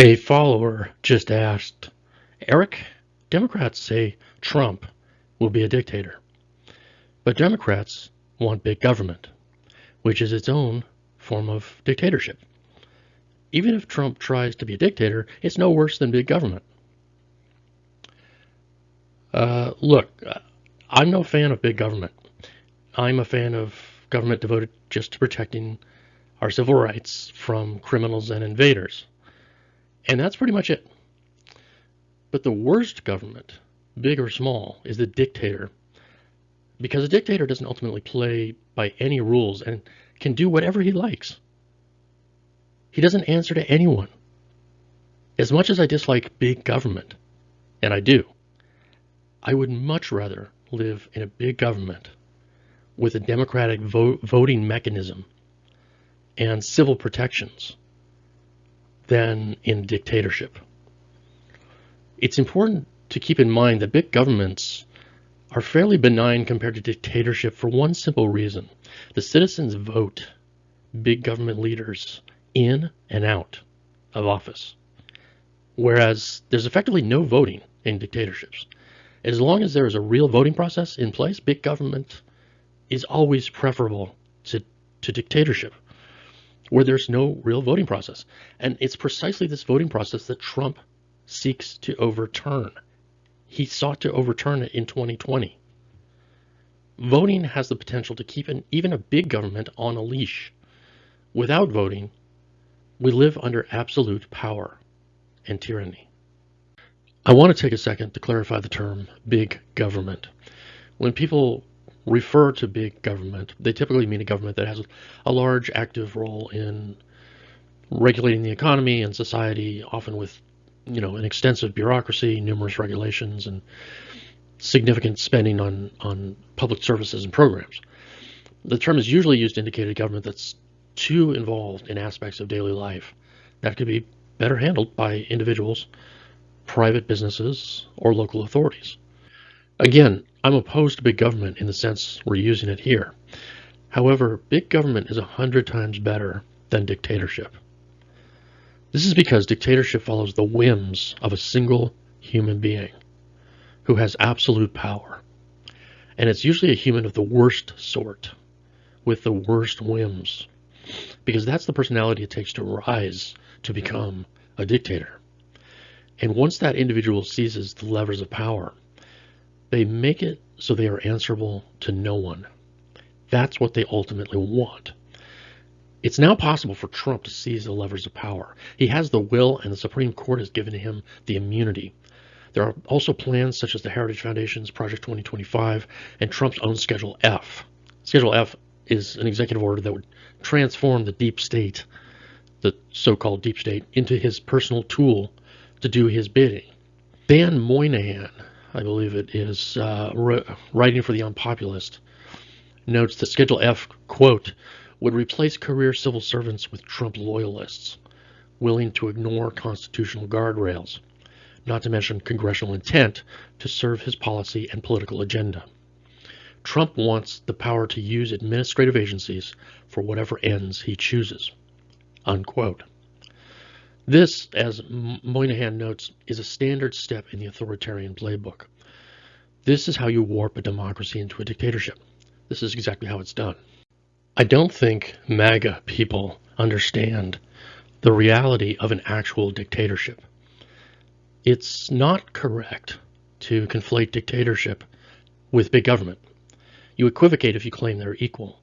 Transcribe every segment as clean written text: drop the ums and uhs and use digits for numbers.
A follower just asked, Eric, Democrats say Trump will be a dictator, but Democrats want big government, which is its own form of dictatorship. Even if Trump tries to be a dictator, it's no worse than big government. Look, I'm no fan of big government. I'm a fan of government devoted just to protecting our civil rights from criminals and invaders. And that's pretty much it. But the worst government, big or small, is the dictator. Because a dictator doesn't ultimately play by any rules and can do whatever he likes. He doesn't answer to anyone. As much as I dislike big government, and I do, I would much rather live in a big government with a democratic voting mechanism and civil protections than in dictatorship. It's important to keep in mind that big governments are fairly benign compared to dictatorship for one simple reason. The citizens vote big government leaders in and out of office, whereas there's effectively no voting in dictatorships. As long as there is a real voting process in place, big government is always preferable to dictatorship, where there's no real voting process. And it's precisely this voting process that Trump seeks to overturn. He sought to overturn it in 2020. Voting has the potential to keep even a big government on a leash. Without voting, we live under absolute power and tyranny. I want to take a second to clarify the term big government. When people refer to big government, they typically mean a government that has a large active role in regulating the economy and society, often with an extensive bureaucracy, numerous regulations, and significant spending on public services and programs. The term is usually used to indicate a government that's too involved in aspects of daily life that could be better handled by individuals, private businesses, or local authorities. Again, I'm opposed to big government in the sense we're using it here. However, big government is 100 times better than dictatorship. This is because dictatorship follows the whims of a single human being who has absolute power. And it's usually a human of the worst sort, with the worst whims, because that's the personality it takes to rise to become a dictator. And once that individual seizes the levers of power, they make it so they are answerable to no one. That's what they ultimately want. It's now possible for Trump to seize the levers of power. He has the will, and the Supreme Court has given him the immunity. There are also plans such as the Heritage Foundation's Project 2025 and Trump's own Schedule F. Schedule F is an executive order that would transform the deep state, the so-called deep state, into his personal tool to do his bidding. Dan Moynihan, I believe it is, writing for the Unpopulist, notes that Schedule F, quote, would replace career civil servants with Trump loyalists, willing to ignore constitutional guardrails, not to mention congressional intent to serve his policy and political agenda. Trump wants the power to use administrative agencies for whatever ends he chooses, unquote. This, as Moynihan notes, is a standard step in the authoritarian playbook. This is how you warp a democracy into a dictatorship. This is exactly how it's done. I don't think MAGA people understand the reality of an actual dictatorship. It's not correct to conflate dictatorship with big government. You equivocate if you claim they're equal.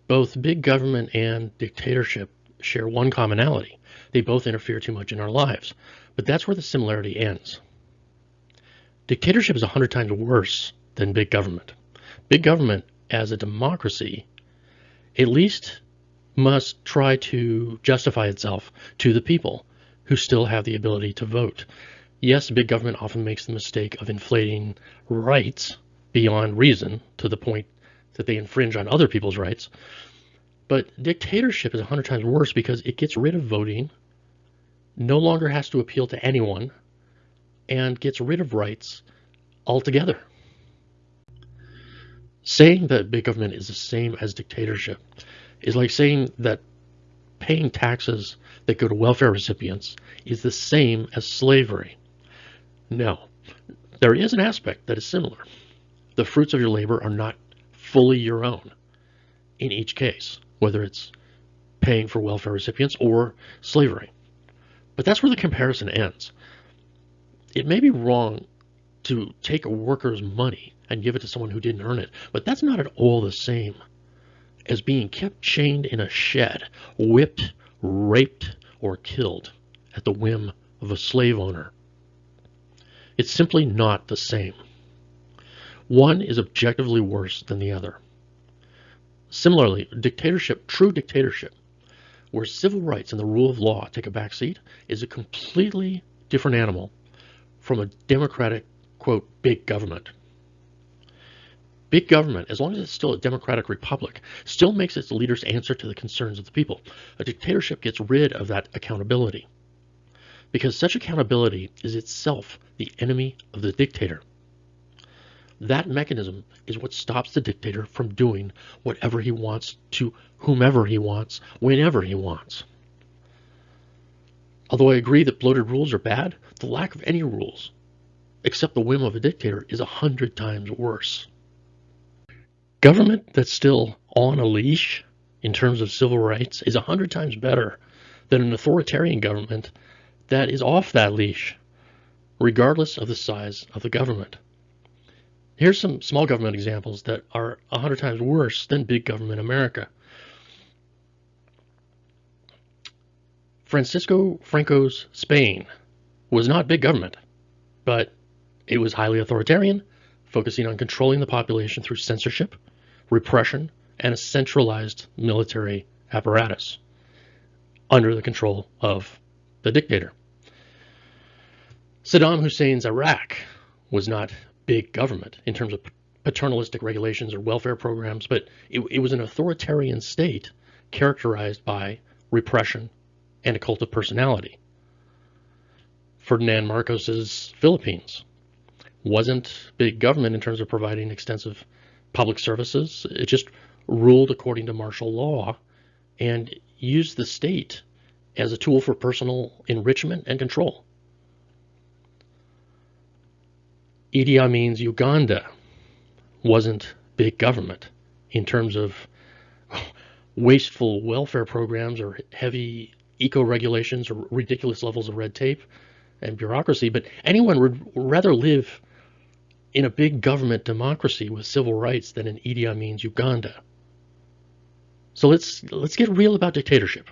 Both big government and dictatorship share one commonality. They both interfere too much in our lives. But that's where the similarity ends. Dictatorship is 100 times worse than big government. Big government, as a democracy, at least must try to justify itself to the people who still have the ability to vote. Yes, big government often makes the mistake of inflating rights beyond reason to the point that they infringe on other people's rights. But dictatorship is 100 times worse because it gets rid of voting, no longer has to appeal to anyone, and gets rid of rights altogether. Saying that big government is the same as dictatorship is like saying that paying taxes that go to welfare recipients is the same as slavery. No, there is an aspect that is similar. The fruits of your labor are not fully your own in each case, whether it's paying for welfare recipients or slavery. But that's where the comparison ends. It may be wrong to take a worker's money and give it to someone who didn't earn it, but that's not at all the same as being kept chained in a shed, whipped, raped, or killed at the whim of a slave owner. It's simply not the same. One is objectively worse than the other. Similarly, dictatorship, true dictatorship, where civil rights and the rule of law take a backseat, is a completely different animal from a democratic, quote, big government. Big government, as long as it's still a democratic republic, still makes its leaders answer to the concerns of the people. A dictatorship gets rid of that accountability, because such accountability is itself the enemy of the dictator. That mechanism is what stops the dictator from doing whatever he wants to whomever he wants, whenever he wants. Although I agree that bloated rules are bad, the lack of any rules, except the whim of a dictator, is 100 times worse. Government that's still on a leash in terms of civil rights is 100 times better than an authoritarian government that is off that leash, regardless of the size of the government. Here's some small government examples that are 100 times worse than big government America. Francisco Franco's Spain was not big government, but it was highly authoritarian, focusing on controlling the population through censorship, repression, and a centralized military apparatus under the control of the dictator. Saddam Hussein's Iraq was not big government in terms of paternalistic regulations or welfare programs, but it was an authoritarian state characterized by repression and a cult of personality. Ferdinand Marcos's Philippines wasn't big government in terms of providing extensive public services. It just ruled according to martial law and used the state as a tool for personal enrichment and control. Idi Amin's Uganda wasn't big government in terms of wasteful welfare programs or heavy eco-regulations or ridiculous levels of red tape and bureaucracy, but anyone would rather live in a big government democracy with civil rights than in Idi Amin's Uganda. So let's get real about dictatorship.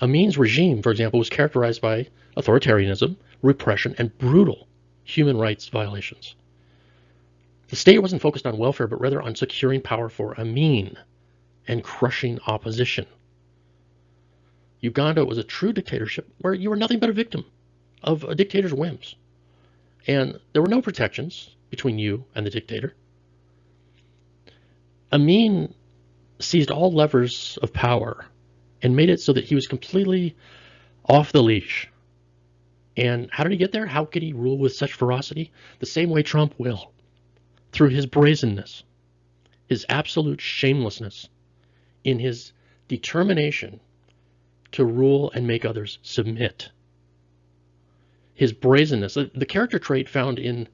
Amin's regime, for example, was characterized by authoritarianism, repression, and brutal human rights violations. The state wasn't focused on welfare, but rather on securing power for Amin and crushing opposition. Uganda was a true dictatorship where you were nothing but a victim of a dictator's whims. And there were no protections between you and the dictator. Amin seized all levers of power and made it so that he was completely off the leash. And how did he get there? How could he rule with such ferocity? The same way Trump will, through his brazenness, his absolute shamelessness, in his determination to rule and make others submit. His brazenness, the character trait found in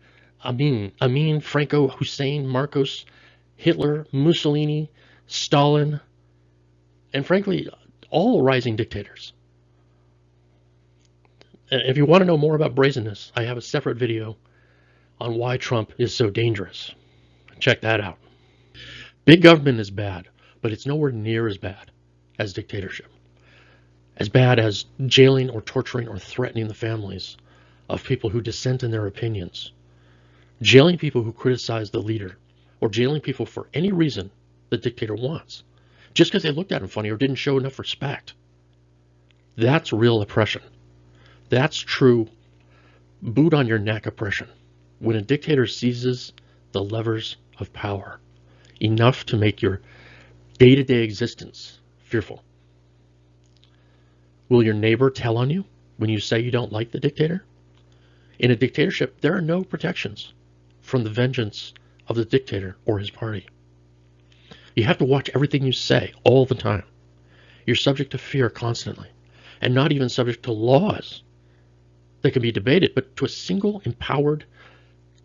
Amin, Franco, Hussein, Marcos, Hitler, Mussolini, Stalin, and frankly, all rising dictators. And if you want to know more about brazenness, I have a separate video on why Trump is so dangerous. Check that out. Big government is bad, but it's nowhere near as bad as dictatorship. As bad as jailing or torturing or threatening the families of people who dissent in their opinions, jailing people who criticize the leader, or jailing people for any reason the dictator wants, just because they looked at him funny or didn't show enough respect. That's real oppression. That's true boot on your neck oppression, when a dictator seizes the levers of power enough to make your day-to-day existence fearful. Will your neighbor tell on you when you say you don't like the dictator? In a dictatorship, there are no protections from the vengeance of the dictator or his party. You have to watch everything you say all the time. You're subject to fear constantly, and not even subject to laws that can be debated, but to a single empowered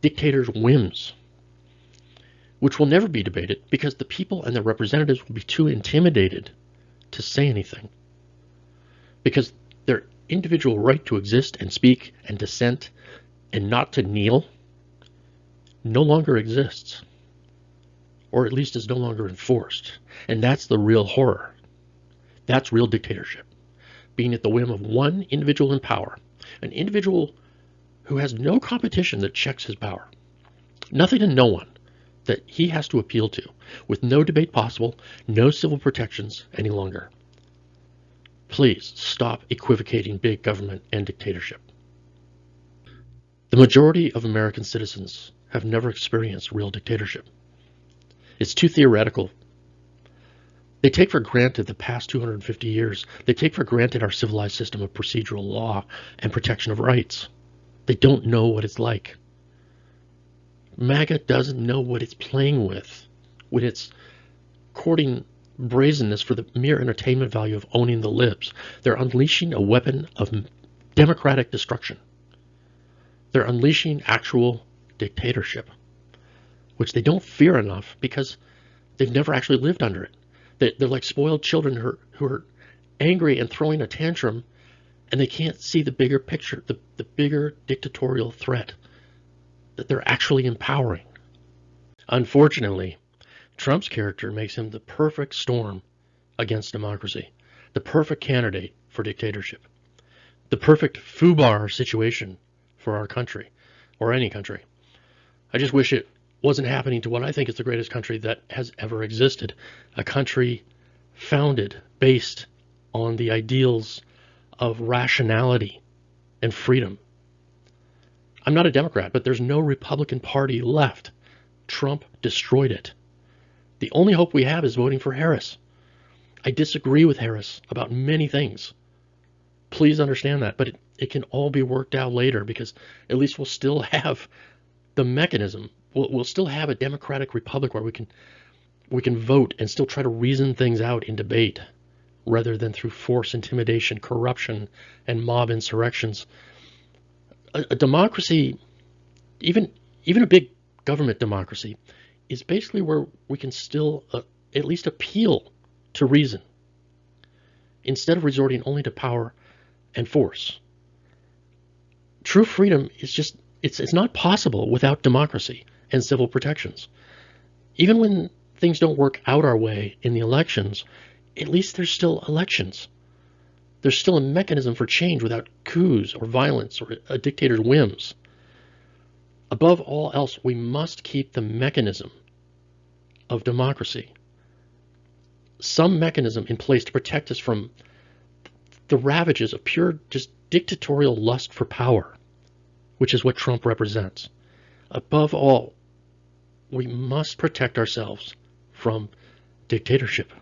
dictator's whims, which will never be debated because the people and their representatives will be too intimidated to say anything, because their individual right to exist and speak and dissent and not to kneel no longer exists, or at least is no longer enforced. And that's the real horror. That's real dictatorship, being at the whim of one individual in power, an individual who has no competition that checks his power, nothing and no one that he has to appeal to, with no debate possible, no civil protections any longer. Please stop equivocating big government and dictatorship. The majority of American citizens have never experienced real dictatorship. It's too theoretical. They take for granted the past 250 years. They take for granted our civilized system of procedural law and protection of rights. They don't know what it's like. MAGA doesn't know what it's playing with when it's courting brazenness for the mere entertainment value of owning the libs. They're unleashing a weapon of democratic destruction. They're unleashing actual dictatorship, which they don't fear enough because they've never actually lived under it. They're like spoiled children who are angry and throwing a tantrum, and they can't see the bigger picture, the bigger dictatorial threat that they're actually empowering. Unfortunately, Trump's character makes him the perfect storm against democracy, the perfect candidate for dictatorship, the perfect foobar situation for our country, or any country. I just wish it wasn't happening to what I think is the greatest country that has ever existed, a country founded, based on the ideals of rationality and freedom. I'm not a Democrat, but there's no Republican Party left. Trump destroyed it. The only hope we have is voting for Harris. I disagree with Harris about many things. Please understand that, but it can all be worked out later, because at least we'll still have the mechanism. We'll still have a democratic republic where we can vote and still try to reason things out in debate, rather than through force, intimidation, corruption, and mob insurrections. A democracy, even a big government democracy, is basically where we can still at least appeal to reason, instead of resorting only to power and force. True freedom is just, it's not possible without democracy and civil protections. Even when things don't work out our way in the elections, at least there's still elections. There's still a mechanism for change without coups or violence or a dictator's whims. Above all else, we must keep the mechanism of democracy, some mechanism in place to protect us from the ravages of pure, just dictatorial lust for power, which is what Trump represents. Above all, we must protect ourselves from dictatorship.